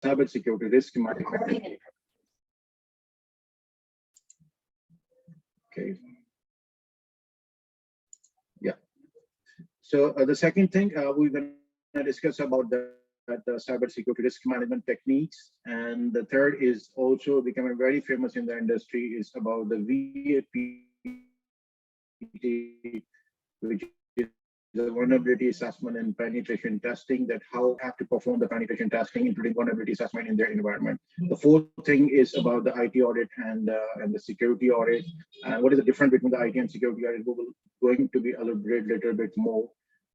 cybersecurity risk management. Okay. Yeah. So the second thing we're going to discuss about the cybersecurity risk management techniques, and the third is also becoming very famous in the industry is about the VAPT, which is the vulnerability assessment and penetration testing, that how have to perform the penetration testing, including vulnerability assessment in their environment. The fourth thing is about the IT audit and the security audit. What is the difference between the IT and security audit? We will going to be elaborate a little bit more.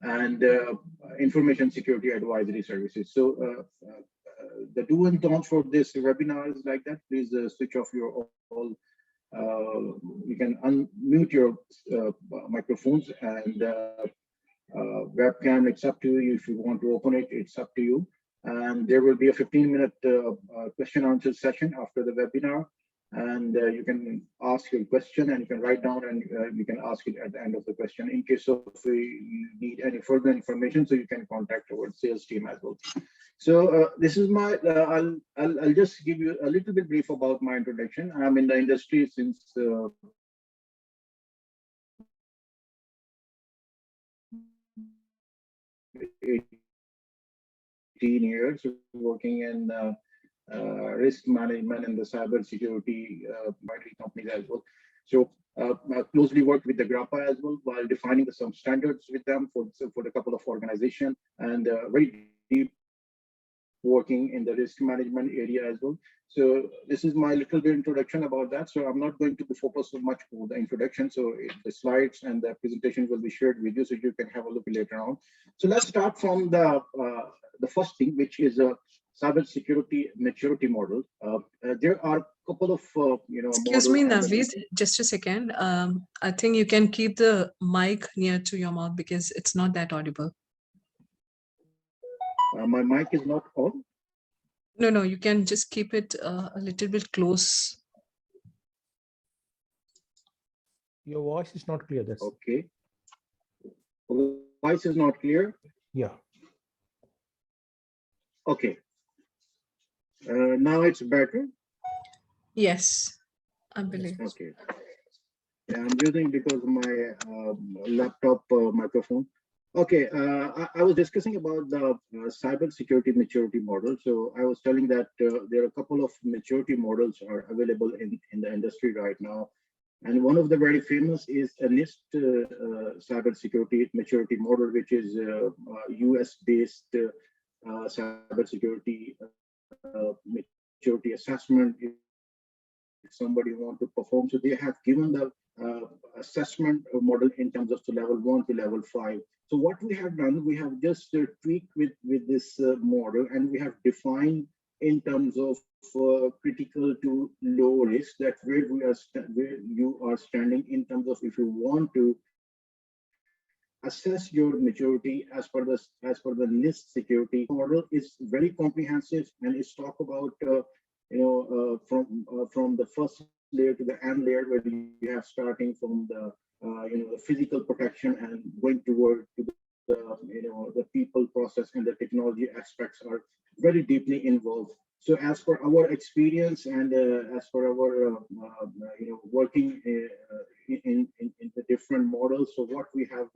And information security advisory services. So the do and don'ts for this webinar is like that. Please switch off your all. You can unmute your microphones and webcam. It's up to you. If you want to open it, it's up to you. And there will be a 15-minute question answer session after the webinar. And you can ask your question and you can write down and you can ask it at the end of the question in case of you need any further information. So you can contact our sales team as well. So this is my, I'll just give you a little bit brief about my introduction. I'm in the industry since 18 years, working in risk management and the cybersecurity companies as well. So I closely worked with the GRAPPA as well while defining some standards with them for a couple of organizations, and very deep working in the risk management area as well. So this is my little bit introduction about that. So I'm not going to be focused so much on the introduction. So the slides and the presentation will be shared with you so you can have a look later on. So let's start from the first thing, which is a cybersecurity maturity model. There are a couple of Excuse me, Naveed, just a second. I think you can keep the mic near to your mouth because it's not that audible. My mic is not on? No, you can just keep it a little bit close. Your voice is not clear. That's okay. Voice is not clear? Yeah. Okay. Now it's better? Yes, I believe. Okay. Yeah, I'm using because of my laptop microphone. Okay, I was discussing about the cybersecurity maturity model. So I was telling that there are a couple of maturity models are available in the industry right now. And one of the very famous is a NIST cybersecurity maturity model, which is US-based cybersecurity maturity assessment. If somebody want to perform, so they have given the assessment model in terms of level 1 to level 5. So what we have done, we have just tweaked with this model, and we have defined in terms of critical to low risk, that where you are standing in terms of if you want to assess your maturity as per the NIST security model. Is very comprehensive, and it's talk about from the first layer to the end layer, where you have starting from the the physical protection and going toward to the people, process, and the technology aspects are very deeply involved. So as per our experience and as per our working in the different models, so what we have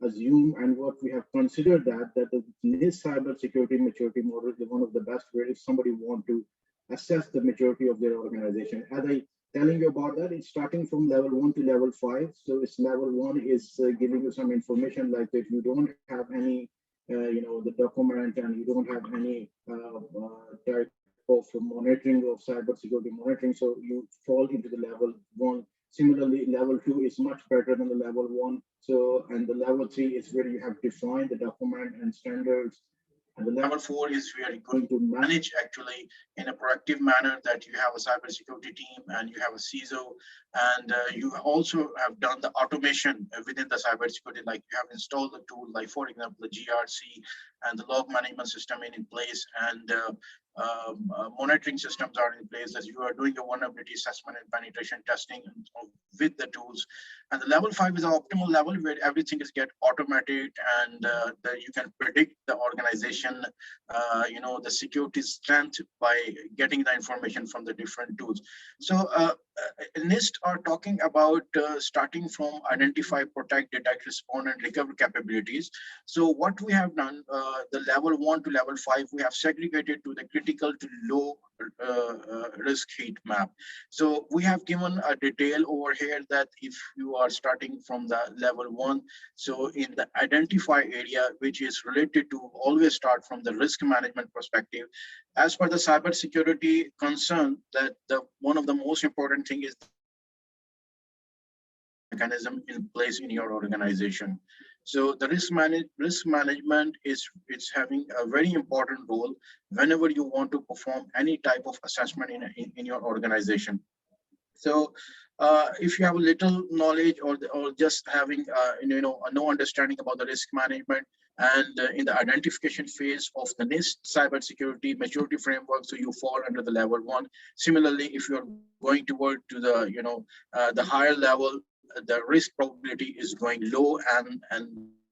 assumed and what we have considered that the NIST cybersecurity maturity model is one of the best where if somebody want to assess the maturity of their organization. As I telling you about that, it's starting from level 1 to level 5. So it's level 1 is giving you some information like if you don't have any the document and you don't have any type of monitoring of cybersecurity monitoring, so you fall into the level 1. Similarly, level 2 is much better than the level 1. So, and the level 3 is where you have defined the document and standards. And the level 4 is where you're going to manage actually in a proactive manner, that you have a cybersecurity team and you have a CISO, and you also have done the automation within the cybersecurity, like you have installed the tool, like for example, the GRC and the log management system in place, and monitoring systems are in place, as you are doing a vulnerability assessment and penetration testing with the tools. And the level 5 is the optimal level where everything is get automated, and you can predict the organization, the security strength by getting the information from the different tools. So NIST are talking about starting from identify, protect, detect, respond, and recover capabilities. So what we have done, the level 1 to level 5, we have segregated to the critical to low risk heat map. So we have given a detail over here that if you are starting from the level 1, so in the identify area, which is related to always start from the risk management perspective, as per the cybersecurity concern, that the one of the most important thing is mechanism in place in your organization. So the risk management is it's having a very important role whenever you want to perform any type of assessment in your organization. So if you have a little knowledge, or just having no understanding about the risk management, and in the identification phase of the NIST cybersecurity maturity framework, so you fall under the level 1. Similarly, if you're going toward to the the higher level, the risk probability is going low, and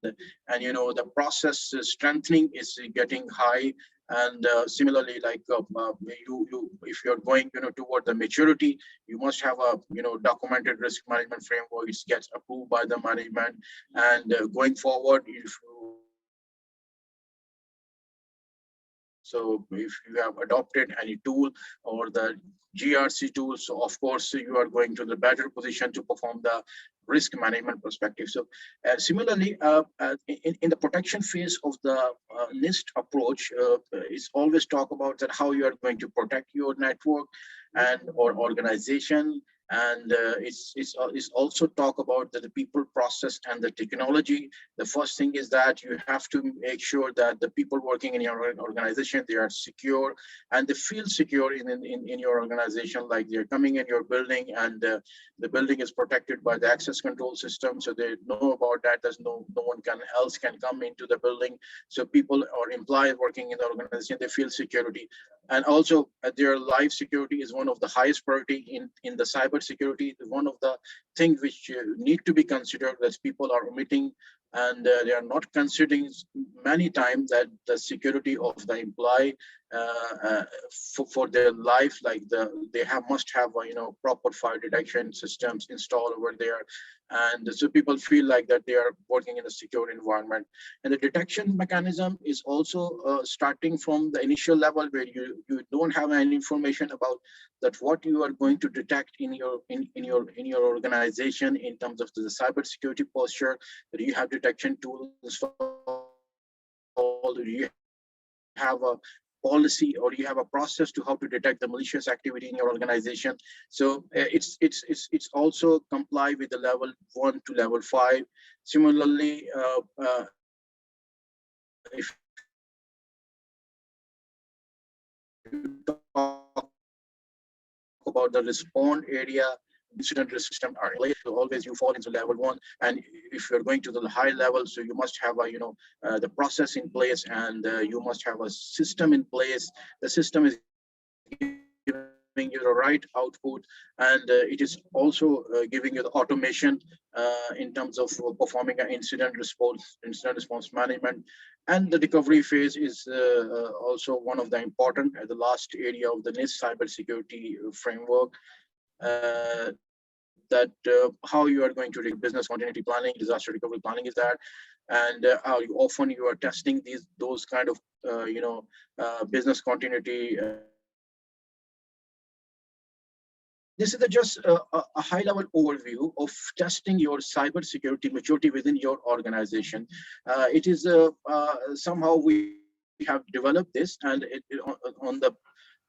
the process strengthening is getting high. And similarly, like if you're going toward the maturity, you must have a documented risk management framework. It gets approved by the management, and going forward, if you so if you have adopted any tool or the GRC tool, so of course you are going to the better position to perform the risk management perspective. So similarly, in the protection phase of the NIST approach, is always talk about that how you are going to protect your network and or organization. And it's also talk about the people, process, and the technology. The first thing is that you have to make sure that the people working in your organization, they are secure and they feel secure in your organization, like they're coming in your building, and the building is protected by the access control system, so they know about that. There's no one else can come into the building. So people or employees working in the organization, they feel security. And also their life security is one of the highest priority in the cyber security. One of the things which need to be considered that people are omitting, and they are not considering many times, that the security of the employee for their life, like they must have proper fire detection systems installed over there, and so people feel like that they are working in a secure environment. And the detection mechanism is also starting from the initial level, where you don't have any information about that what you are going to detect in your organization in terms of the cybersecurity posture. That you have detection tools installed, you have a policy, or you have a process to how to detect the malicious activity in your organization. So it's also comply with the level 1 to level 5. Similarly, if you talk about the respond area, incident risk system are in place. So always you fall into level 1, and if you're going to the high level, so you must have a the process in place, and you must have a system in place. The system is giving you the right output, and it is also giving you the automation in terms of performing an incident response management. And the recovery phase is also one of the important, the last area of the NIST cybersecurity framework. That how you are going to business continuity planning, disaster recovery planning is that, and how often you are testing those kind of business continuity. This is just a high-level overview of testing your cybersecurity maturity within your organization. It is somehow we have developed this, and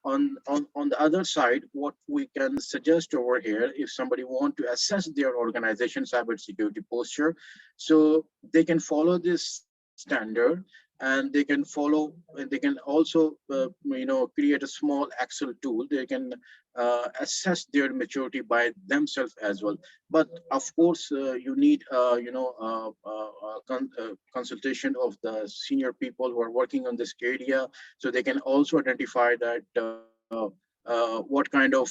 on the other side, what we can suggest over here, if somebody want to assess their organization cybersecurity posture, so they can follow this standard, and they can follow, and they can also create a small Excel tool. They can assess their maturity by themselves as well. But of course, you need consultation of the senior people who are working on this area, so they can also identify that what kind of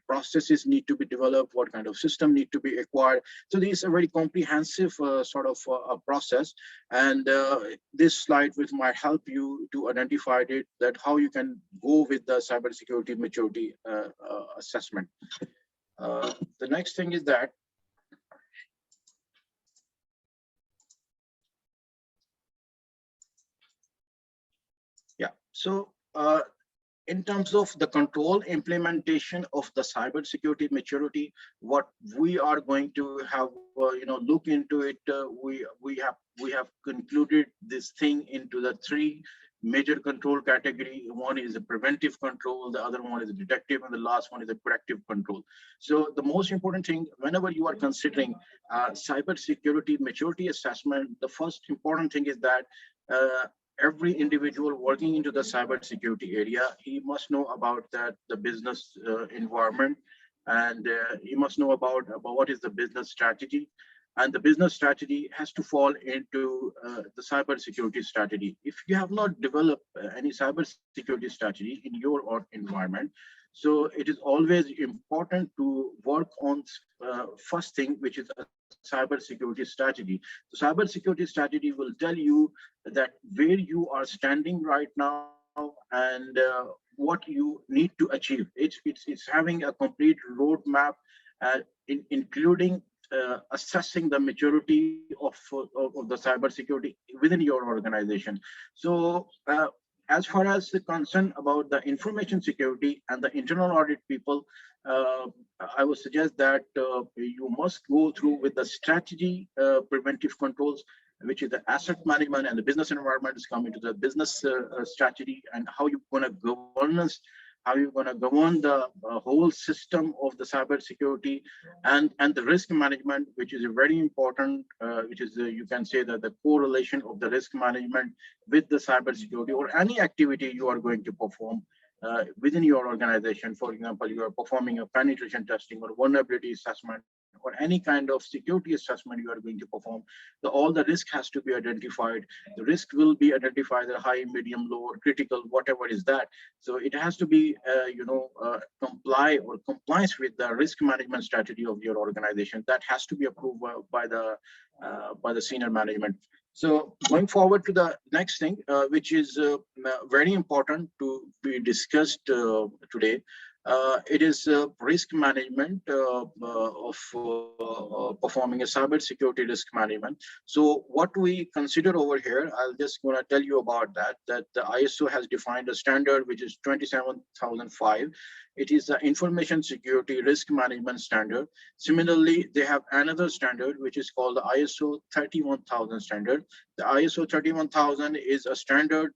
processes need to be developed, what kind of system need to be acquired. So this is a very comprehensive sort of a process. And this slide which might help you to identify it, that how you can go with the cybersecurity maturity assessment. The next thing is that so in terms of the control implementation of the cybersecurity maturity, what we are going to have, look into it. We have concluded this thing into the three major control category. One is a preventive control, the other one is a detective, and the last one is a corrective control. So the most important thing, whenever you are considering cybersecurity maturity assessment, the first important thing is that every individual working into the cybersecurity area, he must know about that the business environment, and he must know about what is the business strategy, and the business strategy has to fall into the cybersecurity strategy. If you have not developed any cybersecurity strategy in your environment, so it is always important to work on first thing, which is a cybersecurity strategy. The cybersecurity strategy will tell you that where you are standing right now, and what you need to achieve. It's having a complete roadmap, including assessing the maturity of the cybersecurity within your organization. So as far as the concern about the information security and the internal audit people, uh, I would suggest that you must go through with the strategy preventive controls, which is the asset management, and the business environment is coming to the business strategy, and how you're going to governance, how you're going to govern the whole system of the cybersecurity, and the risk management, which is a very important, which is you can say that the correlation of the risk management with the cybersecurity or any activity you are going to perform within your organization. For example, you are performing a penetration testing or vulnerability assessment or any kind of security assessment you are going to perform, all the risk has to be identified. The risk will be identified at high, medium, low, or critical, whatever is that. So it has to be, comply or compliance with the risk management strategy of your organization. That has to be approved by the senior management. So going forward to the next thing, which is very important to be discussed today, it is risk management of performing a cybersecurity risk management. So what we consider over here, I'll just going to tell you about that the ISO has defined a standard which is 27005. It is the information security risk management standard. Similarly, they have another standard which is called the ISO 31000 standard. The ISO 31000 is a standard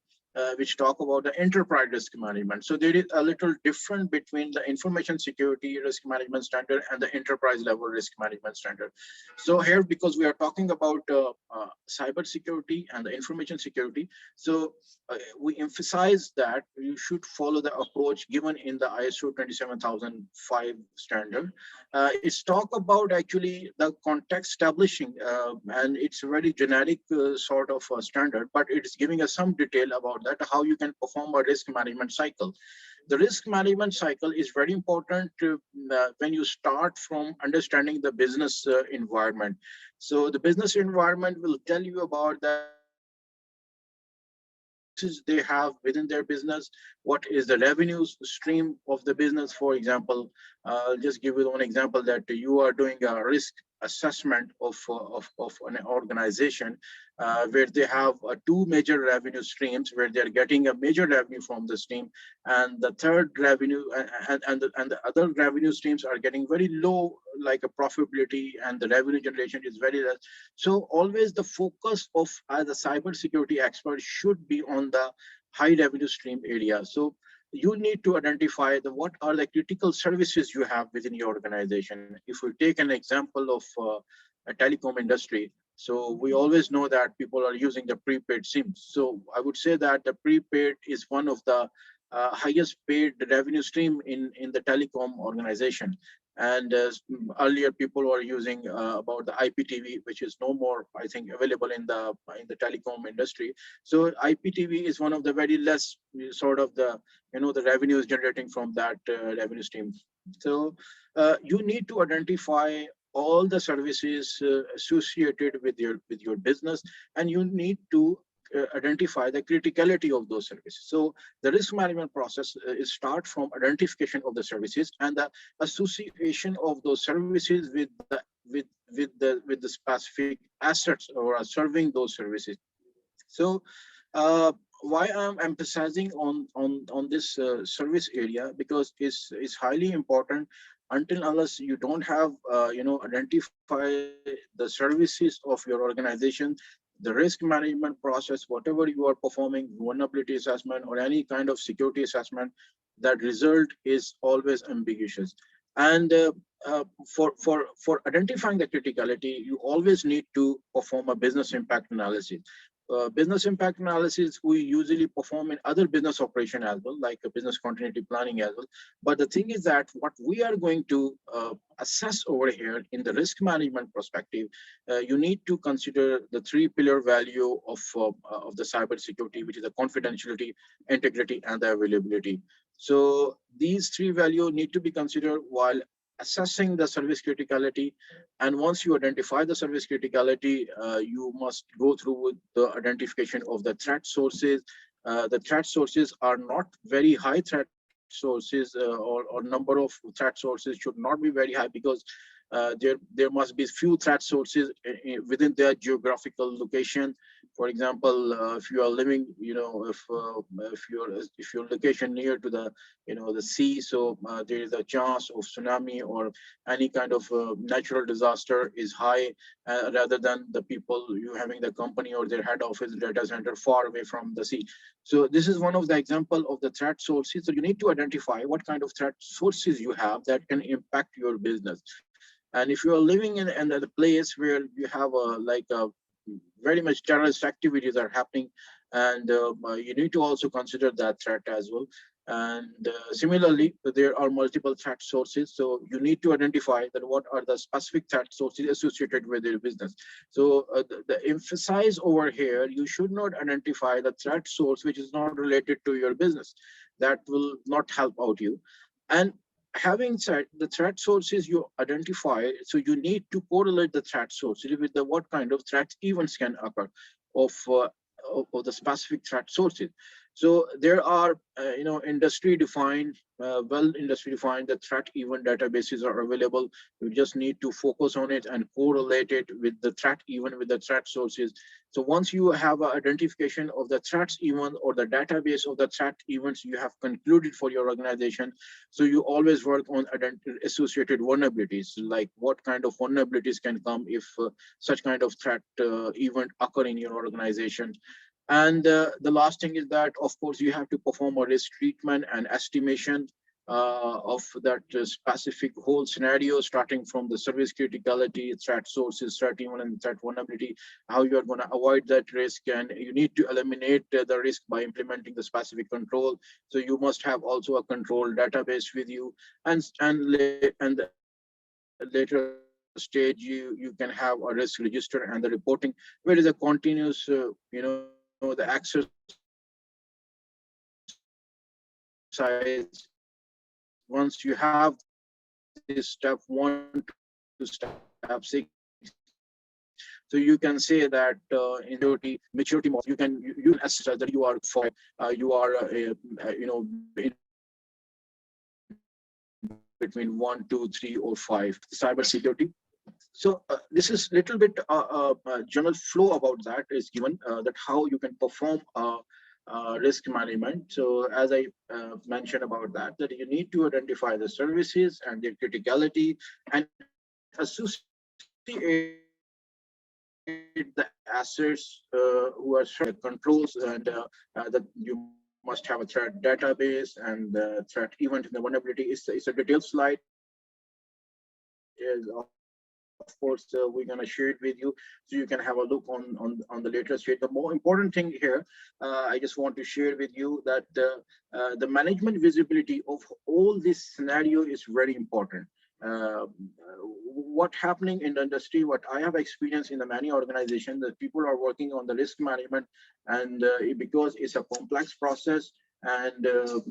which talk about the enterprise risk management. So there is a little different between the information security risk management standard and the enterprise level risk management standard. So here, because we are talking about cyber security and the information security, so we emphasize that you should follow the approach given in the ISO 27005 standard. It's talk about actually the context establishing, and it's a very generic sort of standard, but it's giving us some detail about that, how you can perform a risk management cycle. The risk management cycle is very important when you start from understanding the business environment. So the business environment will tell you about that they have within their business, what is the revenues stream of the business. For example, I'll just give you one example, that you are doing a risk assessment of an organization where they have two major revenue streams, where they're getting a major revenue from the stream, and the third revenue and the other revenue streams are getting very low, like a profitability, and the revenue generation is very less. So always the focus of the cybersecurity expert should be on the high revenue stream area. So you need to identify what are the critical services you have within your organization. If we take an example of a telecom industry, so we always know that people are using the prepaid SIMs. So I would say that the prepaid is one of the highest paid revenue stream in the telecom organization. And earlier people were using about the IPTV, which is no more, I think, available in the telecom industry. So IPTV is one of the very less sort of the the revenues generating from that revenue stream. So you need to identify all the services associated with your business, and you need to identify the criticality of those services. So the risk management process is start from identification of the services and the association of those services with the specific assets or are serving those services. So uh, why I'm emphasizing on this service area, because it's highly important. Until unless you don't have identify the services of your organization, the risk management process, whatever you are performing, vulnerability assessment or any kind of security assessment, that result is always ambiguous. And for identifying the criticality, you always need to perform a business impact analysis. Business impact analysis we usually perform in other business operation as well, like a business continuity planning as well. But the thing is that what we are going to assess over here in the risk management perspective, you need to consider the three pillar value of the cybersecurity, which is the confidentiality, integrity, and the availability. So these three values need to be considered while assessing the service criticality. And once you identify the service criticality, you must go through the identification of the threat sources. The threat sources are not very high threat sources, or number of threat sources should not be very high, because there must be few threat sources within their geographical location. For example, if you are living, if your location near to the the sea, so there is a chance of tsunami or any kind of natural disaster is high, rather than the people you having the company or their head office data center far away from the sea. So this is one of the example of the threat sources. So you need to identify what kind of threat sources you have that can impact your business. And if you are living in a place where you have a very much terrorist activities are happening, and you need to also consider that threat as well. And similarly, there are multiple threat sources. So you need to identify that what are the specific threat sources associated with your business. So the emphasis over here, you should not identify the threat source which is not related to your business. That will not help out you. And having said the threat sources you identify, so you need to correlate the threat sources with the what kind of threat events can occur of of the specific threat sources. So there are industry defined, industry defined, the threat event databases are available. You just need to focus on it and correlate it with the threat event with the threat sources. So once you have an identification of the threats event or the database of the threat events you have concluded for your organization, so you always work on associated vulnerabilities, like what kind of vulnerabilities can come if such kind of threat event occur in your organization. And the last thing is that, of course, you have to perform a risk treatment and estimation of that specific whole scenario, starting from the service criticality, threat sources, threat event, and threat vulnerability, how you are going to avoid that risk. And you need to eliminate the risk by implementing the specific control. So you must have also a control database with you. And the later stage, you can have a risk register and the reporting, where is a continuous, the exercise. Once you have this step 1 to step 6, so you can say that in maturity model, you can assess that you are qualified, you are in between 1, 2, 3, or 5 cybersecurity. So this is little bit general flow about that is given, that how you can perform risk management. So as I mentioned about that, that you need to identify the services and their criticality and associate the assets who are serving the controls, and that you must have a threat database and threat event in the vulnerability. It's a detailed slide. Is of course we're going to share it with you, so you can have a look on the later stage. The more important thing here, I just want to share with you that the management visibility of all this scenario is very important. uh, what happening in the industry, what I have experienced in the many organizations, that people are working on the risk management, and because it's a complex process, and the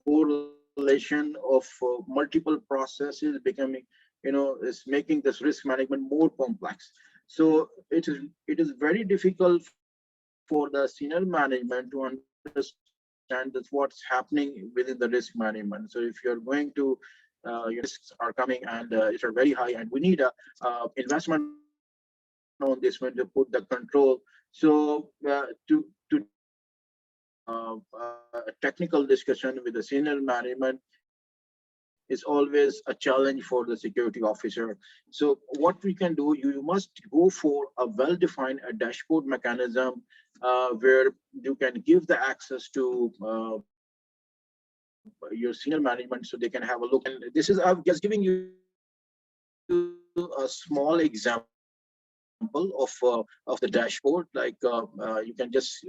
correlation of the threat sources installation of multiple processes becoming, is making this risk management more complex. So it is very difficult for the senior management to understand that what's happening within the risk management. So if you're going to risks are coming and it's are very high, and we need a investment on this one to put the control. So to take technical discussion with the senior management is always a challenge for the security officer. So what we can do, you must go for a well-defined a dashboard mechanism where you can give the access to your senior management so they can have a look. And this is, I'm just giving you a small example of the dashboard. Like you can just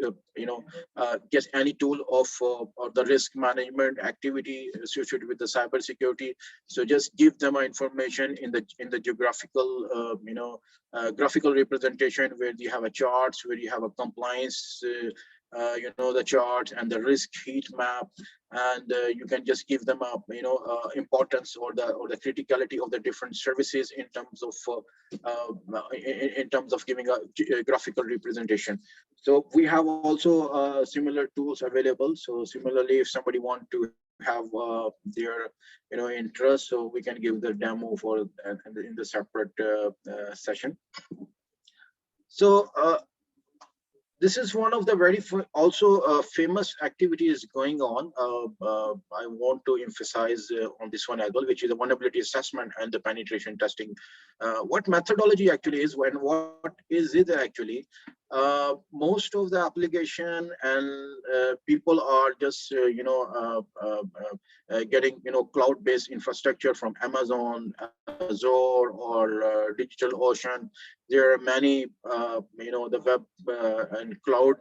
get any tool of or the risk management activity associated with the cybersecurity. So just give them information in the geographical graphical representation, where you have a charts, where you have a compliance the charts and the risk heat map. And you can just give them a importance or the criticality of the different services in terms of giving a graphical representation. So we have also similar tools available. So similarly, if somebody want to have their interest, so we can give the demo for in the separate session. So this is one of the very also famous activities going on. I want to emphasize on this one as well, which is the vulnerability assessment and the penetration testing. What methodology actually is, when what is it actually? Most of the application and people are just getting cloud-based infrastructure from Amazon, Azure, or DigitalOcean. There are many the web and cloud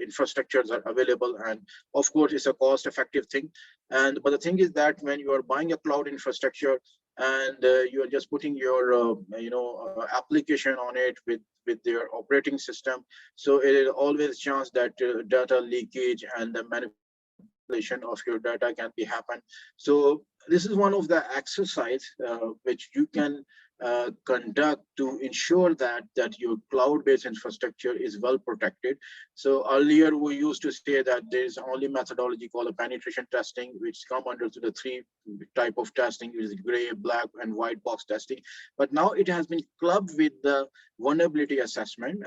infrastructures are available, and of course it's a cost-effective thing. And but the thing is that when you are buying a cloud infrastructure and you are just putting your application on it with their operating system, so it is always chance that data leakage and the manipulation of your data can be happen. So this is one of the exercise which you can conduct to ensure that your cloud-based infrastructure is well protected. So earlier we used to say that there is only methodology called a penetration testing, which come under to the three type of testing, which is gray, black, and white box testing. But now it has been clubbed with the vulnerability assessment.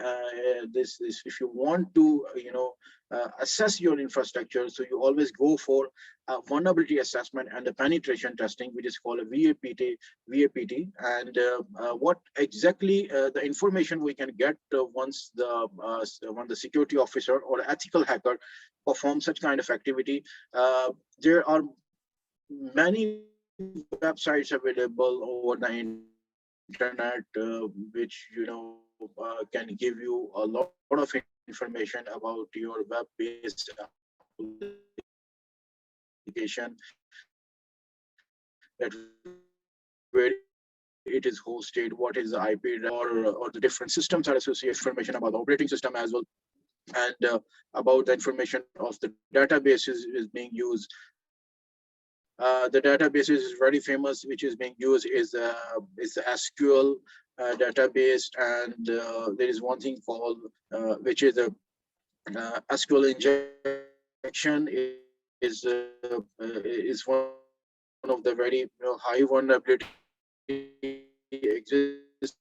This is, if you want to assess your infrastructure, so you always go for vulnerability assessment and the penetration testing, which is called a VAPT. And what exactly the information we can get once the security officer or ethical hacker performs such kind of activity. There are many websites available over the internet, which can give you a lot of information about your web-based application, that where it is hosted, what is the IP, or the different systems are associated, information about the operating system as well, and about the information of the databases is being used. The database is very famous, which is being used is the SQL database, and there is one thing called which is a SQL injection is one of the very high vulnerability exists,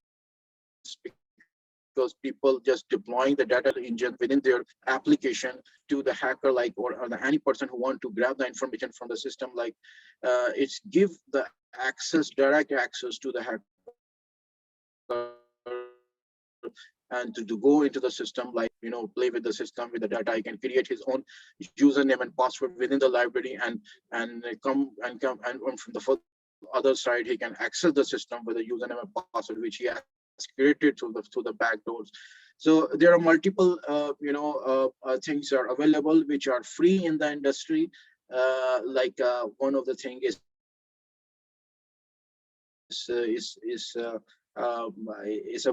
because people just deploying the data engine within their application to the hacker, like or any person who want to grab the information from the system, like it's give the access, direct access to the hacker, and to go into the system, like play with the system with the data. He can create his own username and password within the library, and from the other side he can access the system with a username and password which he has created through the back doors. So there are multiple things are available which are free in the industry. Like one of the thing is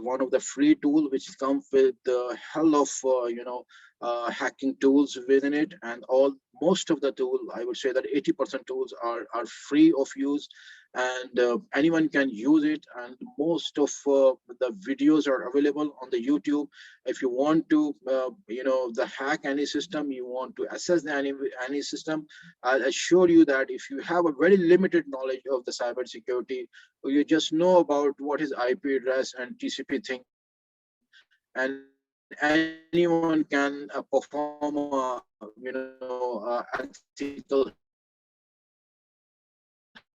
one of the free tool which comes with the hell of hacking tools within it, and most of the tool, I would say that 80% tools are free of use, and anyone can use it. And most of the videos are available on the YouTube. If you want to the hack any system, you want to assess any system, I'll assure you that if you have a very limited knowledge of the cybersecurity, or you just know about what is IP address and TCP thing, and anyone can perform ethical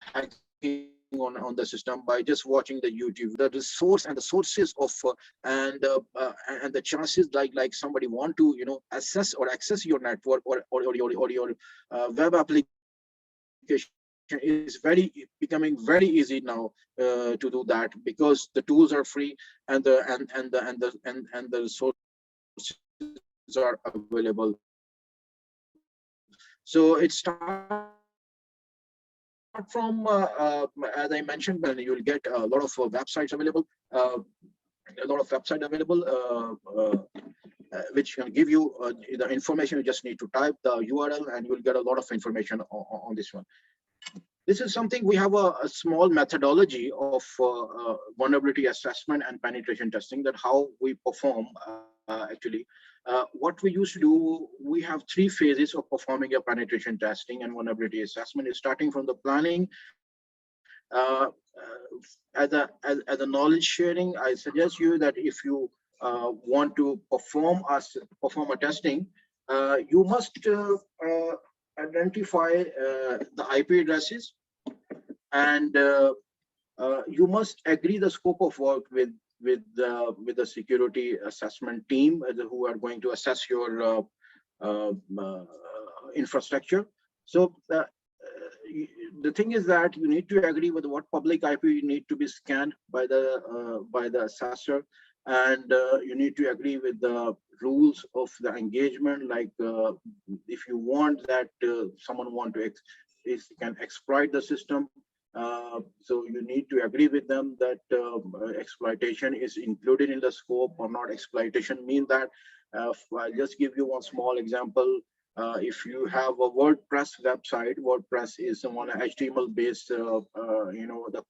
hacking on the system by just watching the YouTube. The resource and the sources of and the chances, like somebody want to assess or access your network or your web application is becoming very easy now to do that, because the tools are free, and the resources are available. So it starts from as I mentioned, when you'll get a lot of websites available, which can give you the information. You just need to type the URL and you will get a lot of information on this one. This is something we have a small methodology of vulnerability assessment and penetration testing, that how we perform actually. What we used to do, we have 3 phases of performing a penetration testing and vulnerability assessment, is starting from the planning. As a knowledge sharing, I suggest you that if you want to perform a testing, you must identify the IP addresses, and you must agree the scope of work with the security assessment team who are going to assess your infrastructure. So the thing is that you need to agree with what public IP need to be scanned by the assessor, and you need to agree with the rules of the engagement. Like if you want that someone can exploit the system, so you need to agree with them that exploitation is included in the scope or not. Exploitation means that I'll just give you one small example. If you have a WordPress website, WordPress is one HTML based, the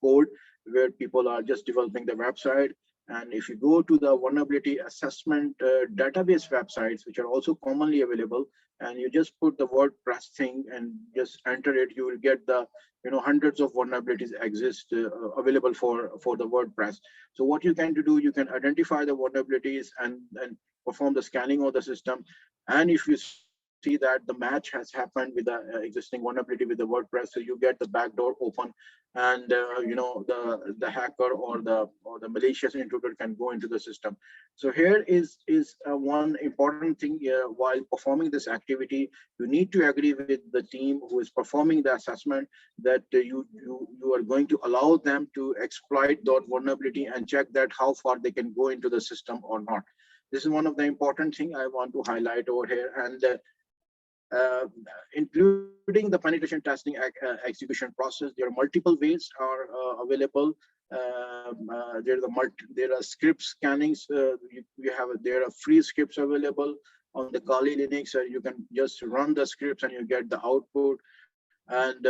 code where people are just developing the website. And if you go to the vulnerability assessment database websites, which are also commonly available, and you just put the WordPress thing and just enter it, you will get the hundreds of vulnerabilities exist available for the WordPress. So what you can do, you can identify the vulnerabilities and perform the scanning of the system. And if you see that the match has happened with the existing vulnerability with the WordPress, so you get the backdoor open, and the hacker or the malicious intruder can go into the system. So here is one important thing while performing this activity. You need to agree with the team who is performing the assessment that you are going to allow them to exploit that vulnerability and check that how far they can go into the system or not. This is one of the important thing I want to highlight over here. And including the penetration testing execution process, there are multiple ways are available. There are script scannings. There are free scripts available on the Kali Linux. You can just run the scripts and you get the output. And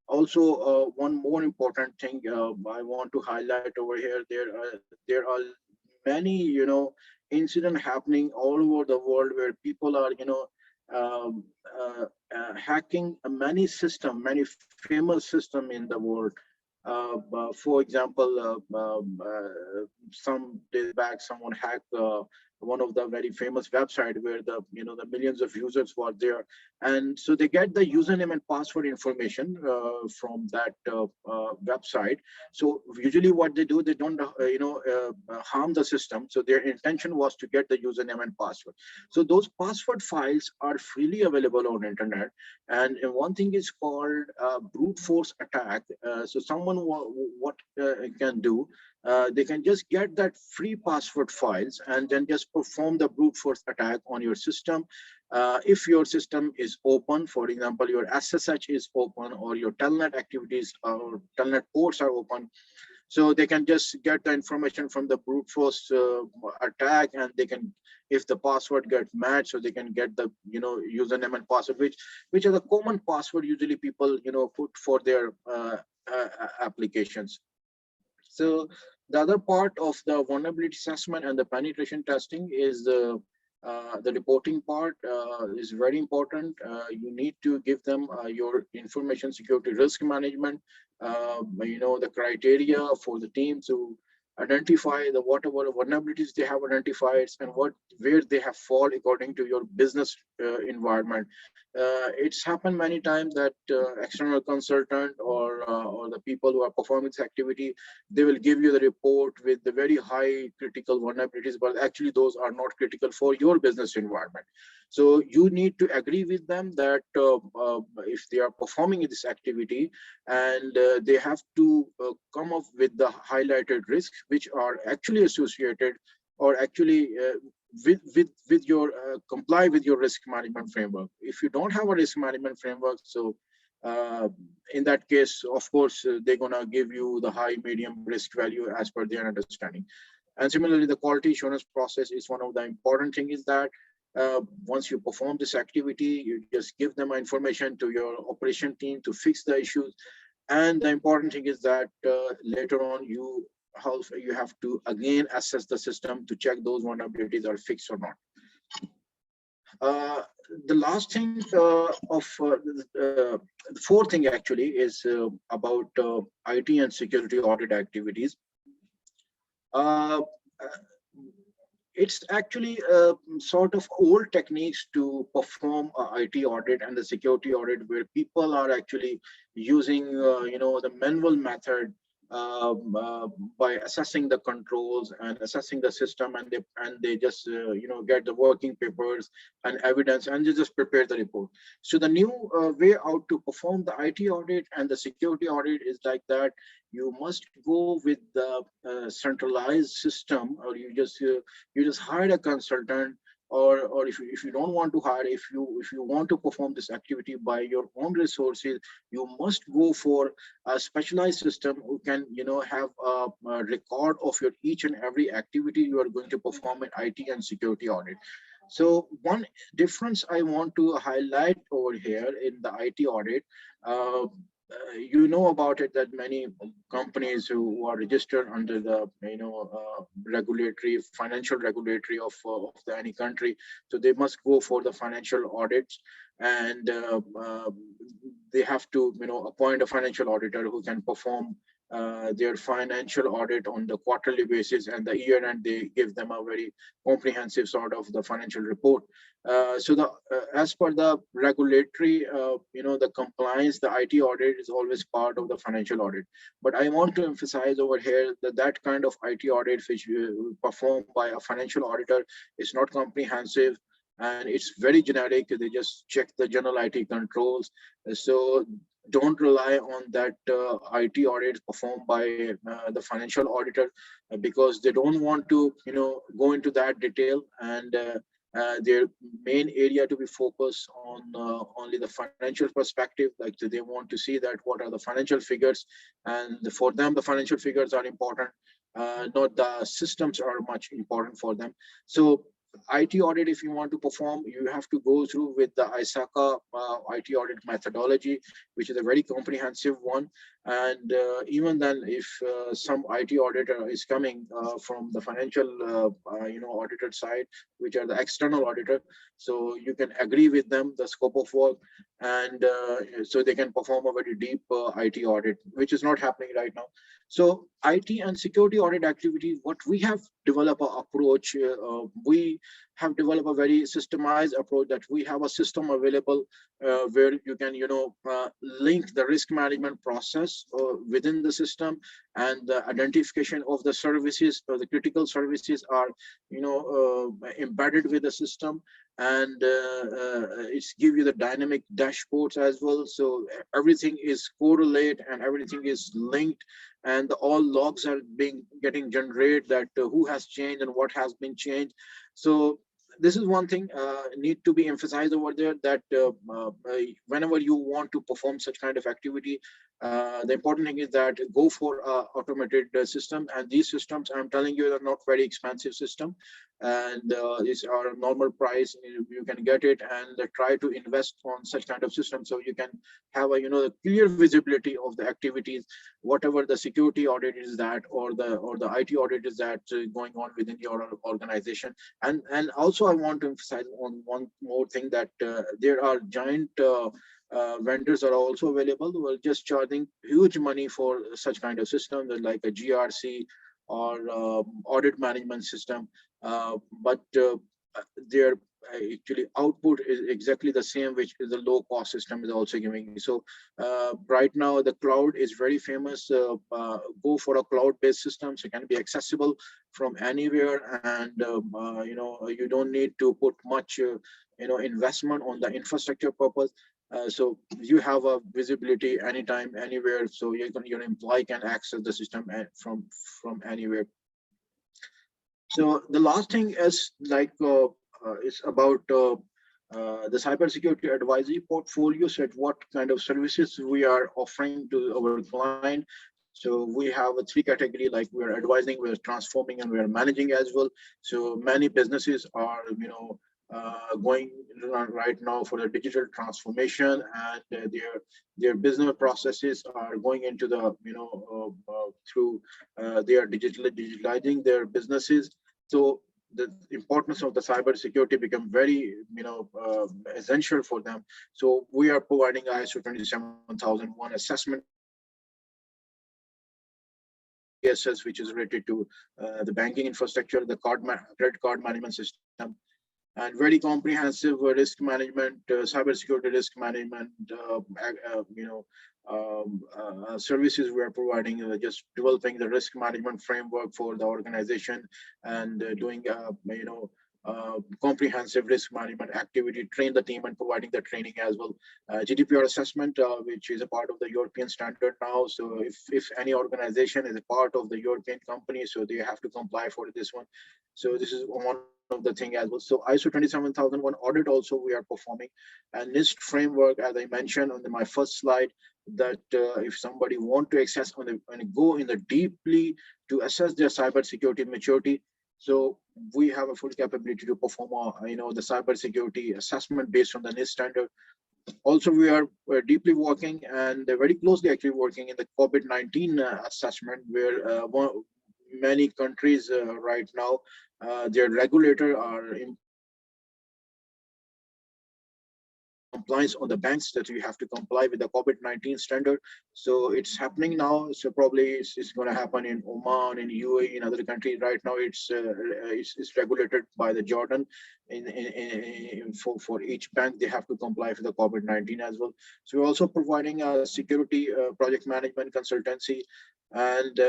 also one more important thing I want to highlight over here. There are many incidents happening all over the world where people are hacking many famous system in the world. For example, some days back, someone hacked one of the very famous website where the millions of users were there, and so they get the username and password information from that website. So usually, what they do, they don't harm the system. So their intention was to get the username and password. So those password files are freely available on internet, and one thing is called brute force attack. So someone can do, they can just get that free password files and then just perform the brute force attack on your system. If your system is open, for example, your SSH is open, or your telnet activities or telnet ports are open, So they can just get the information from the brute force attack, and they can, if the password gets matched, so they can get the username and password, which are the common password usually people put for their applications. So the other part of the vulnerability assessment and the penetration testing is the reporting part is very important. You need to give them your information security risk management, the criteria for the team to identify the whatever vulnerabilities they have identified and where they have fall according to your business environment. It's happened many times that external consultant or the people who are performing this activity, they will give you the report with the very high critical vulnerabilities, but actually those are not critical for your business environment. So you need to agree with them that if they are performing this activity, and they have to come up with the highlighted risks which are actually associated or actually with your comply with your risk management framework. If you don't have a risk management framework, so in that case, of course, they're gonna give you the high, medium risk value as per their understanding. And similarly, the quality assurance process is one of the important things is that once you perform this activity, you just give them information to your operation team to fix the issues. And the important thing is that later on, you have to again assess the system to check those vulnerabilities are fixed or not. The last thing the fourth thing actually is about IT and security audit activities. Uh, it's actually sort of old techniques to perform a IT audit and the security audit, where people are actually using the manual method by assessing the controls and assessing the system, and they just get the working papers and evidence, and they just prepare the report. So the new way out to perform the IT audit and the security audit is like that. You must go with the centralized system, or you just hire a consultant, or if you don't want to hire, if you want to perform this activity by your own resources, you must go for a specialized system who can have a record of your each and every activity you are going to perform in IT and security audit. So one difference I want to highlight over here in the IT audit, you know about it, that many companies who are registered under the regulatory financial regulatory of any country, so they must go for the financial audits, and they have to appoint a financial auditor who can perform their financial audit on the quarterly basis, and the year end they give them a very comprehensive sort of the financial report. So the as per the regulatory the compliance, the IT audit is always part of the financial audit. But I want to emphasize over here that that kind of IT audit which performed by a financial auditor is not comprehensive, and it's very generic. They just check the general IT controls. So don't rely on that IT audit performed by the financial auditor, because they don't want to go into that detail, and their main area to be focused on only the financial perspective. Like they want to see that what are the financial figures, and for them the financial figures are important, not the systems are much important for them. So IT audit, if you want to perform, you have to go through with the ISACA IT audit methodology, which is a very comprehensive one. And even then, if some IT auditor is coming from the financial auditor side, which are the external auditor, so you can agree with them the scope of work, and so they can perform a very deep IT audit, which is not happening right now. So IT and security audit activity, what we have developed an approach, we have developed a very systemized approach, that we have a system available where you can link the risk management process within the system, and the identification of the services or the critical services are embedded with the system, and it's give you the dynamic dashboards as well. So everything is correlate and everything is linked, and all logs are getting generated, that who has changed and what has been changed. So this is one thing need to be emphasized over there, that whenever you want to perform such kind of activity, the important thing is that go for automated system. And these systems, I'm telling you, are not very expensive system, and these are normal price. You can get it, and try to invest on such kind of system, so you can have a the clear visibility of the activities, whatever the security audit is that, or the IT audit is that going on within your organization. And also I want to emphasize on one more thing, that there are giant vendors are also available who are just charging huge money for such kind of system, like a GRC or audit management system, but their actually output is exactly the same, which is a low cost system is also giving. So right now the cloud is very famous. Go for a cloud based system, so it can be accessible from anywhere, and you don't need to put much investment on the infrastructure purpose. So you have a visibility anytime, anywhere. So your employee can access the system from anywhere. So the last thing is like is about the cybersecurity advisory portfolio. So what kind of services we are offering to our client. So we have a three category, like we are advising, we are transforming, and we are managing as well. So many businesses are going right now for the digital transformation, and their business processes are going into the through they are digitalizing their businesses. So the importance of the cyber security become very essential for them. So we are providing ISO 27001 assessment, CSS, which is related to the banking infrastructure, the credit card management system, and very comprehensive risk management, cybersecurity risk management, services we are providing, just developing the risk management framework for the organization, and doing comprehensive risk management activity, train the team, and providing the training as well. GDPR assessment, which is a part of the European standard now. So if any organization is a part of the European company, so they have to comply for this one. So this is one of the thing as well. So ISO 27001 audit also we are performing, and NIST framework, as I mentioned on my first slide, that if somebody want to access and go in the deeply to assess their cybersecurity maturity, so we have a full capability to perform the cybersecurity assessment based on the NIST standard. Also, we're deeply working and very closely actually working in the COVID-19 assessment, where many countries right now, their regulator are in compliance on the banks that you have to comply with the COVID-19 standard. So it's happening now. So probably it's going to happen in Oman, in UAE, in other countries. Right now, it's regulated by the Jordan. For each bank, they have to comply with the COVID-19 as well. So we're also providing a security project management consultancy, and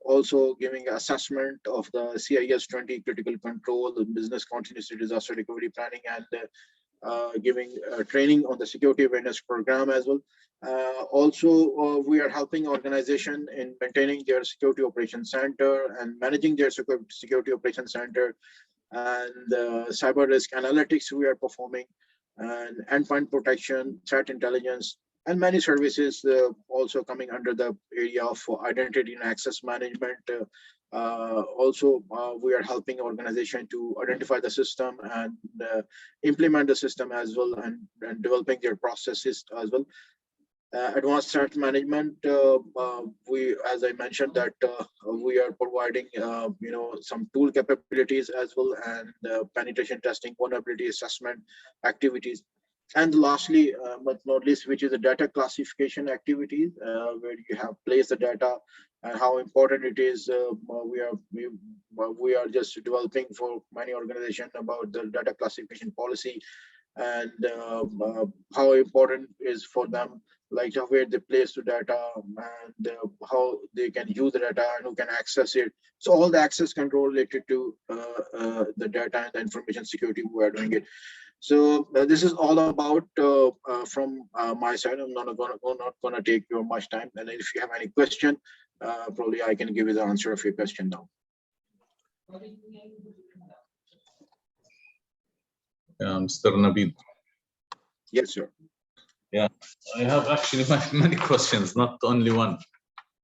also giving assessment of the CIS 20 critical control, the business continuity disaster recovery planning, and giving training on the security awareness program as well. Also, we are helping organization in maintaining their security operations center and managing their security operations center, and cyber risk analytics we are performing, and endpoint protection, threat intelligence, and many services also coming under the area of identity and access management. Also, we are helping organization to identify the system and implement the system as well, and developing their processes as well. Advanced threat management, we, as I mentioned, that we are providing some tool capabilities as well, and penetration testing, vulnerability assessment activities. And lastly, but not least, which is the data classification activities, where you have placed the data and how important it is. We are just developing for many organizations about the data classification policy, and how important is for them, like where they place the data, and how they can use the data and who can access it. So all the access control related to the data and the information security, we are doing it. So this is all about from my side. I'm not gonna take you much time. And if you have any question, probably I can give you the answer of your question now. Mr. Naveed. Yes, sir. Yeah, I have actually many questions, not only one,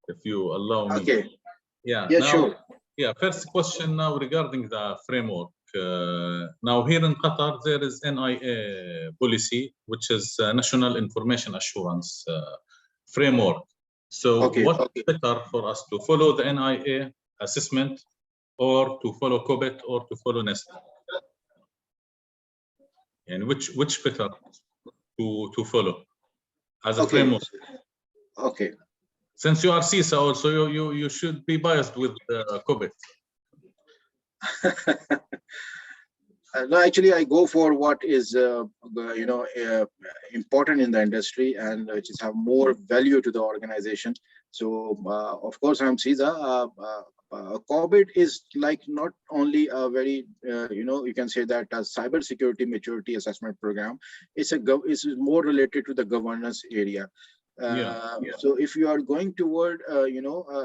if you allow me. Okay. Yeah. Yeah, now, sure. Yeah, first question now regarding the framework. Now here in Qatar, there is NIA policy, which is National Information Assurance framework. So Okay. what's Okay. better for us to follow the NIA assessment or to follow COBIT or to follow NEST? And which better to follow as a Okay. framework? Okay. Since you are CISA also, you should be biased with COBIT. No, actually, I go for what is important in the industry and which is have more value to the organization. So, of course, I'm CISA. COVID is like not only a very you can say that a cybersecurity maturity assessment program. It's more related to the governance area. So if you are going toward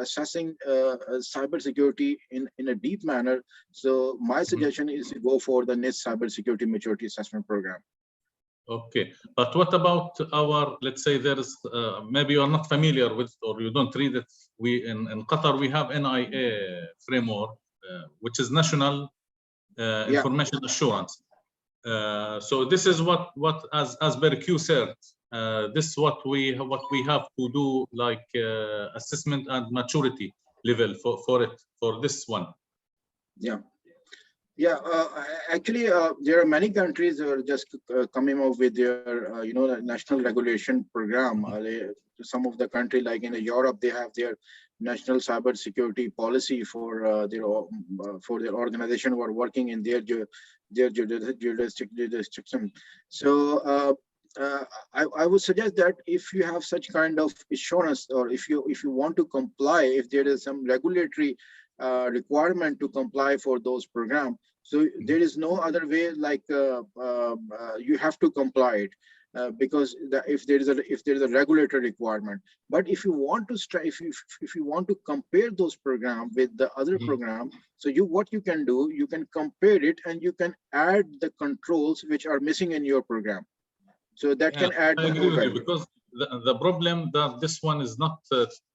assessing cybersecurity in a deep manner, so my suggestion is to go for the NIST cybersecurity maturity assessment program. Okay, but what about our, let's say there is, maybe you are not familiar with or you don't read it. We in Qatar, we have NIA framework, which is National Information Assurance. So this is what as per QCert, this is what we have to do, like assessment and maturity level for this one. Actually, there are many countries that are just coming up with their national regulation program. Some of the country, like in Europe, they have their national cybersecurity policy for their organization who are working in their jurisdiction. So I would suggest that if you have such kind of assurance, or if you want to comply, if there is some regulatory requirement to comply for those programs, so there is no other way, like you have to comply it. Because if there is a regulatory requirement, but if you want to if you want to compare those programs with the other program, so what you can do, you can compare it and you can add the controls which are missing in your program. So that can add the more value. Because the problem that this one is not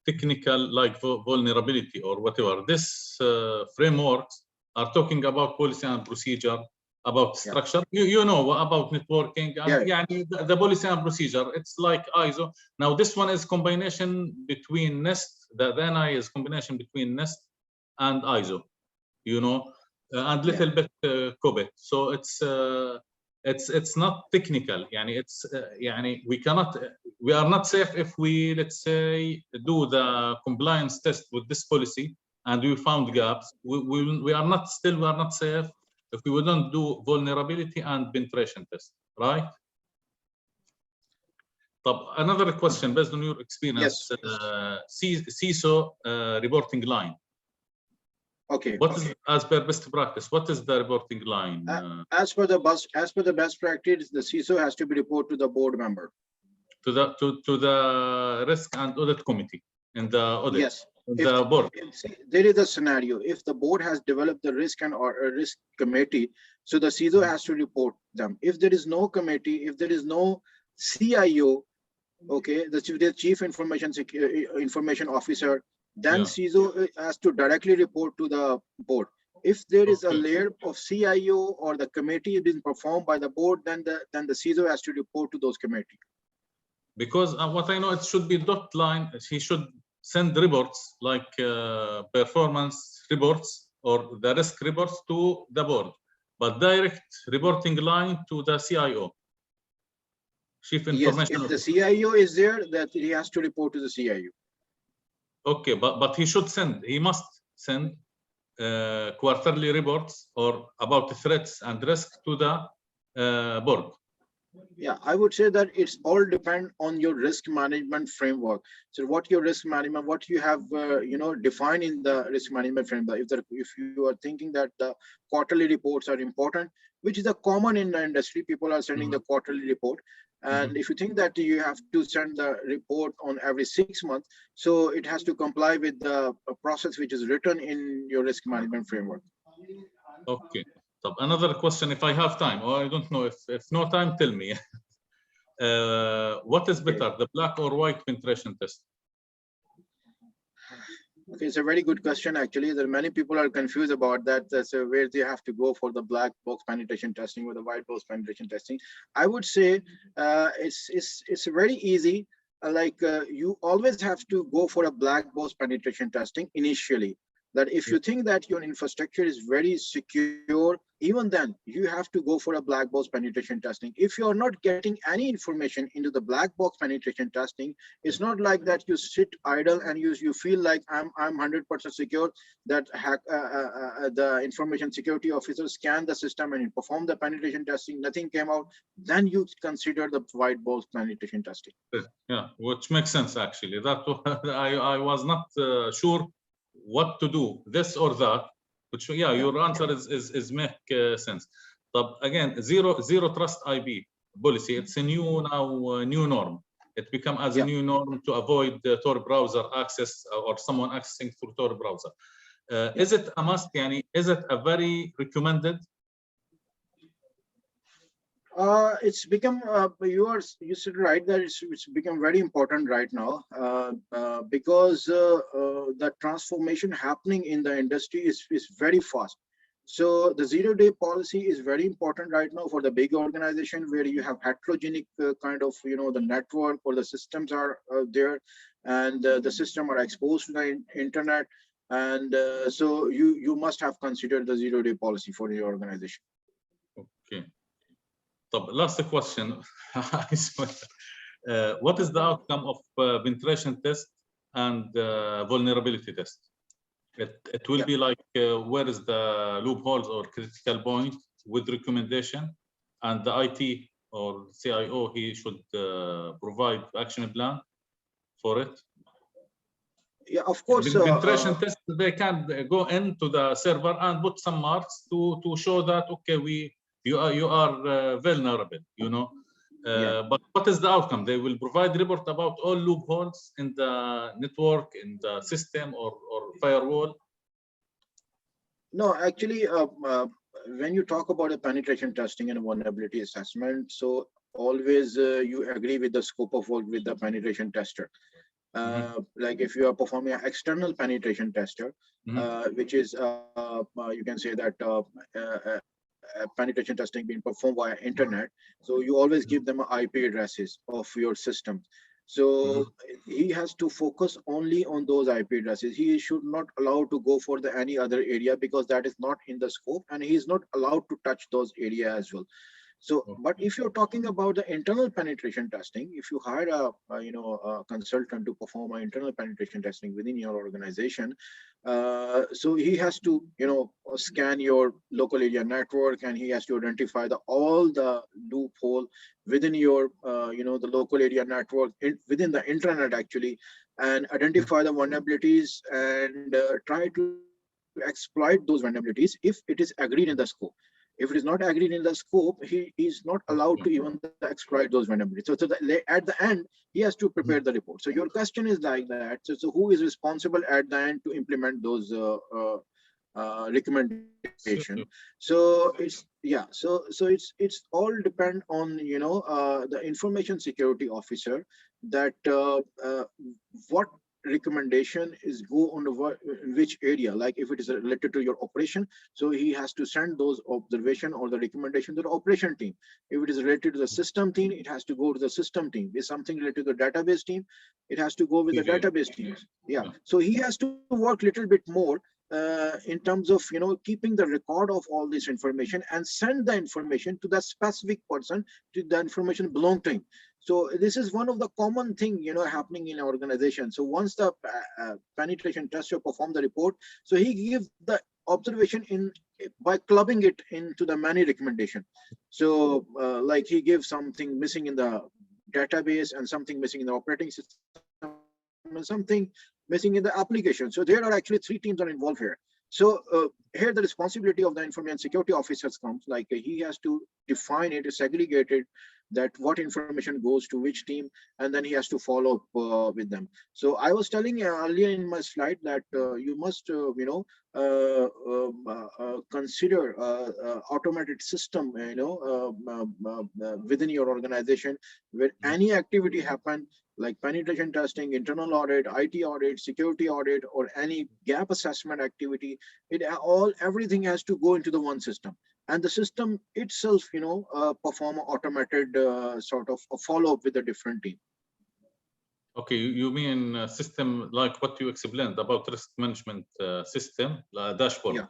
technical, like vulnerability or whatever. This frameworks are talking about policy and procedure, about structure. You know about networking. The policy and procedure. It's like ISO. Now this one is combination between NIST. The NIA is combination between NIST and ISO. And little bit COBIT. So it's not technical. We are not safe if we, let's say, do the compliance test with this policy and we found gaps. We are not safe if we wouldn't do vulnerability and penetration test, right? Another question based on your experience. CISO reporting line. Okay. What is, as per best practice, what is the reporting line? As per the best practice, the CISO has to be reported to the board member. To the risk and audit committee in the audit. Yes. The board. There is a scenario. If the board has developed the risk or a risk committee, so the CISO has to report them. If there is no committee, if there is no CIO, okay, the chief information officer, then CISO has to directly report to the board. If there is a layer of CIO or the committee being performed by the board, then the CISO has to report to those committee. Because what I know, it should be dot line. He should send reports like performance reports or the risk reports to the board, but direct reporting line to the CIO. Chief Information. Yes, if the CIO is there, that he has to report to the CIO. Okay, but he must send quarterly reports or about the threats and risk to the board. Yeah, I would say that it's all depend on your risk management framework. So what your risk management, what you have defined in the risk management framework. If you are thinking that the quarterly reports are important, which is a common in the industry, people are sending the quarterly report. And if you think that you have to send the report on every 6 months, so it has to comply with the process which is written in your risk management framework. Okay. Another question, if I have time, or I don't know, if no time, tell me. What is better, the black or white penetration test? Okay, it's a very good question. Actually, there are many people are confused about that. So where they have to go for the black box penetration testing or the white box penetration testing. I would say it's very easy. You always have to go for a black box penetration testing initially. That if you think that your infrastructure is very secure, even then you have to go for a black box penetration testing. If you are not getting any information into the black box penetration testing, it's not like that you sit idle and you feel like I'm 100% secure. That the information security officer scanned the system and performed the penetration testing, nothing came out. Then you consider the white box penetration testing. Yeah, which makes sense actually. That I was not sure what to do, this or that, which your answer is make sense. But again, zero trust IP policy, it's a new norm. It become as a new norm to avoid the Tor browser access or someone accessing through Tor browser. Is it a must? Is it a very recommended? It's become you said right that it's become very important right now because the transformation happening in the industry is very fast. So the 0-day policy is very important right now for the big organization where you have heterogenic kind of the network or the systems are there, and the system are exposed to the internet, and so you must have considered the 0-day policy for your organization. Okay. Last question. What is the outcome of penetration test and vulnerability test? It will be like where is the loopholes or critical point with recommendation, and the IT or CIO, he should provide action plan for it. Yeah, of course. Penetration test, they can go into the server and put some marks to show that okay, you are vulnerable, but what is the outcome? They will provide report about all loopholes in the network, in the system, or firewall. No, actually, when you talk about a penetration testing and vulnerability assessment, so always you agree with the scope of work with the penetration tester. Like if you are performing an external penetration tester, which is you can say that penetration testing being performed via internet, so you always give them IP addresses of your system. So he has to focus only on those IP addresses. He should not allow to go for any other area because that is not in the scope, and he is not allowed to touch those area as well. So, but if you're talking about the internal penetration testing, if you hire a consultant to perform an internal penetration testing within your organization, so he has to scan your local area network, and he has to identify all the loophole within your the local area network within the internet actually, and identify the vulnerabilities and try to exploit those vulnerabilities if it is agreed in the scope. If it is not agreed in the scope, he is not allowed to even exploit those vulnerabilities. So at the end, he has to prepare the report. So your question is like that. So who is responsible at the end to implement those recommendations? So it's So it's all depend on the information security officer that what recommendation is go on in which area. Like if it is related to your operation, so he has to send those observation or the recommendation to the operation team. If it is related to the system team, it has to go to the system team. If something related to the database team, it has to go with the database teams. So he has to work a little bit more in terms of keeping the record of all this information and send the information to the specific person to the information belong to him. So this is one of the common thing happening in an organization. So once the penetration tester perform the report, so he gives the observation by clubbing it into the many recommendation. So like he gives something missing in the database and something missing in the operating system and something missing in the application. So there are actually 3 teams are involved here. So here the responsibility of the information security officers comes, like he has to define it, segregate it, that what information goes to which team, and then he has to follow up with them. So I was telling earlier in my slide that you must consider automated system within your organization, where any activity happen, like penetration testing, internal audit, IT audit, security audit, or any gap assessment activity, everything has to go into the one system, and the system itself perform automated sort of a follow-up with a different team. Okay, you mean a system like what you explained about risk management system, dashboard? Yeah.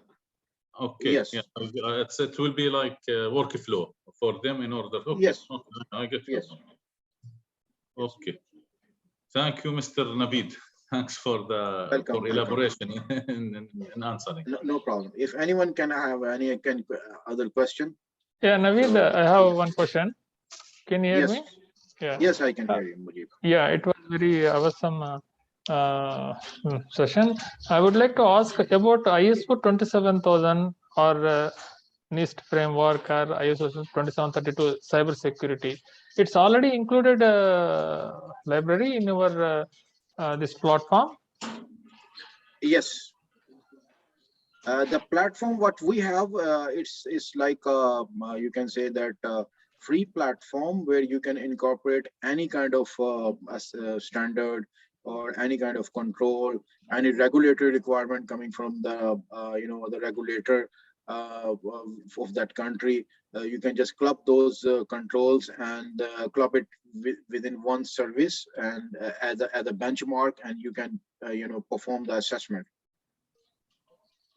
Okay. Yes. Yeah. It will be like workflow for them in order. Okay. Yes. Okay. I get you. Yes. Okay. Thank you, Mr. Naveed. Thanks for the Welcome. elaboration in answering. No problem. If anyone can have any other question. Yeah, Naveed, I have one question. Can you hear Yes. me? Yeah. Yes, I can hear you, Mujib. Yeah, it was very awesome session. I would like to ask about ISO 27000 or NIST framework or ISO 2732 cybersecurity. It's already included library in your this platform. Yes. The platform what we have, it's like you can say that free platform where you can incorporate any kind of standard or any kind of control, any regulatory requirement coming from the the regulator of that country. You can just club those controls and club it within one service and as a benchmark, and you can perform the assessment.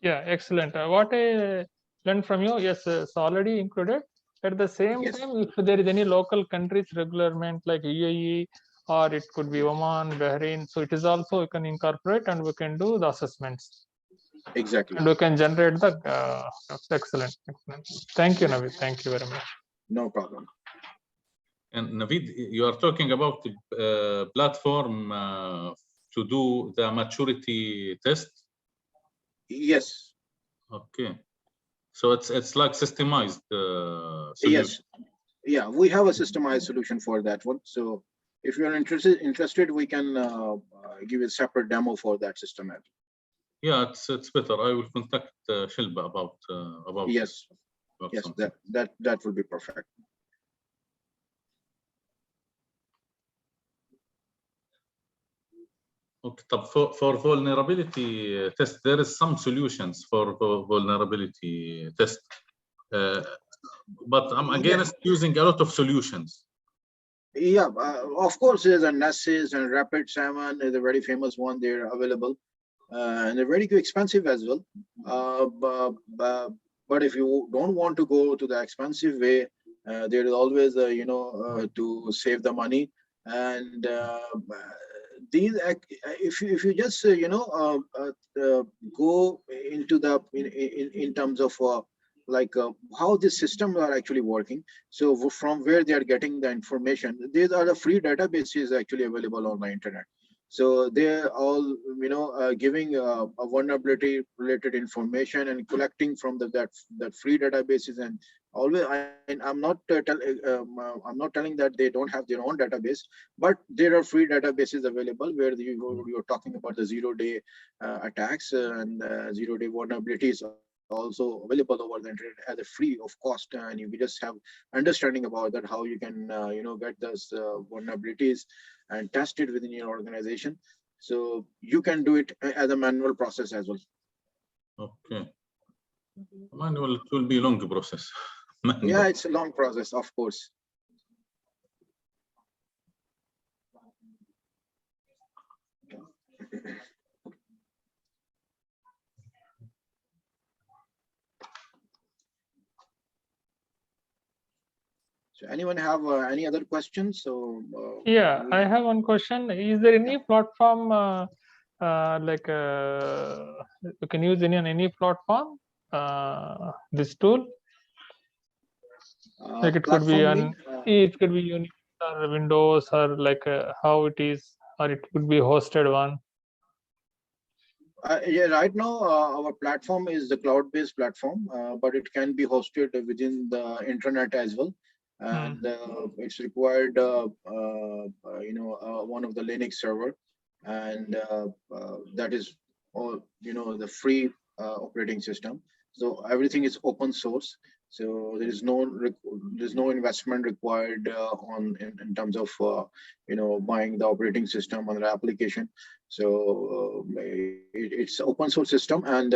Yeah, excellent. What I learned from you, yes, it's already included. At the same Yes. time, if there is any local countries regulation like UAE, or it could be Oman, Bahrain, so it is also you can incorporate and we can do the assessments. Exactly. And we can generate the excellent. Thank you, Naveed. Thank you very much. No problem. And Naveed, you are talking about the platform to do the maturity test. Yes. Okay. So it's like systemized solution. Yes. Yeah, we have a systemized solution for that one. So if you're interested, we can give a separate demo for that system. Yeah, it's better. I will contact Shilba about Yes. about Yes, something. that would be perfect. Okay, for vulnerability test, there is some solutions for vulnerability test, but I'm against using a lot of solutions. Yeah, of course, there's a Nessus and Rapid7 is a very famous one. They're available, and they're very expensive as well. But if you don't want to go to the expensive way, there is always to save the money. And these, if you just go into the in terms of how this systems are actually working. So from where they are getting the information, these are the free databases actually available on the internet. So they're all giving a vulnerability related information and collecting from that free databases. And always I'm not telling that they don't have their own database, but there are free databases available where you're talking about the zero-day attacks and zero-day vulnerabilities also available over the internet as a free of cost, and you just have understanding about that, how you can get those vulnerabilities and test it within your organization. So you can do it as a manual process as well. Okay. Manual, it will be a long process. Yeah, it's a long process, of course. So anyone have any other questions? So yeah, I have one question. Is there any platform you can use on any platform this tool? Like it could be on it could be Unix or Windows or like how it is, or it could be hosted one. Yeah, right now our platform is the cloud-based platform, but it can be hosted within the internet as well. and it's required, one of the Linux server, and that is all, the free operating system. So everything is open source. So there's no investment required in terms of buying the operating system on the application. So it's open source system, and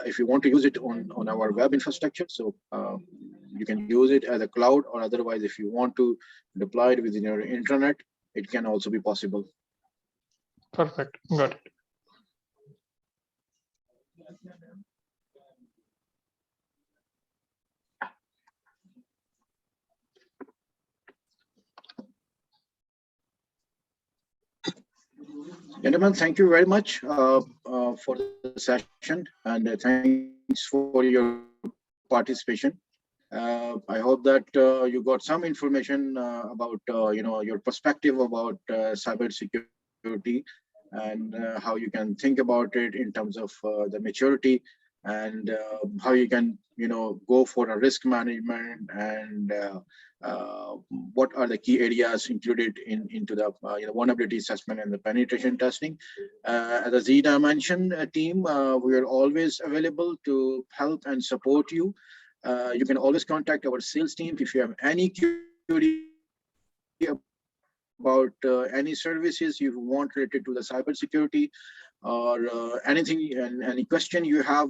if you want to use it on our web infrastructure, so you can use it as a cloud, or otherwise, if you want to deploy it within your internet, it can also be possible. Perfect. Got it. Gentlemen, thank you very much for the session, and thanks for your participation. I hope that you got some information about your perspective about cybersecurity, and how you can think about it in terms of the maturity, and how you can go for a risk management, and what are the key areas included into the vulnerability assessment and the penetration testing. As a ZDimension team, we are always available to help and support you. You can always contact our sales team if you have any query about any services you want related to the cybersecurity, or anything, and any question you have.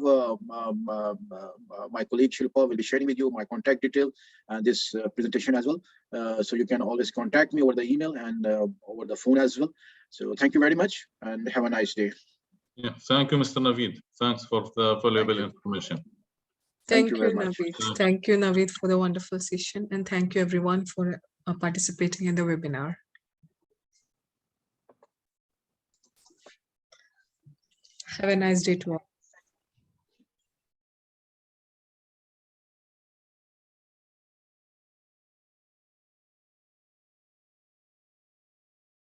My colleague Shilpa will be sharing with you my contact detail and this presentation as well. So you can always contact me over the email and over the phone as well. So thank you very much, and have a nice day. Yeah, thank you, Mr. Naveed. Thanks for the valuable information. Thank you you, very much. Naveed. Thank you, Naveed, for the wonderful session, and thank you everyone for participating in the webinar. Have a nice day to all.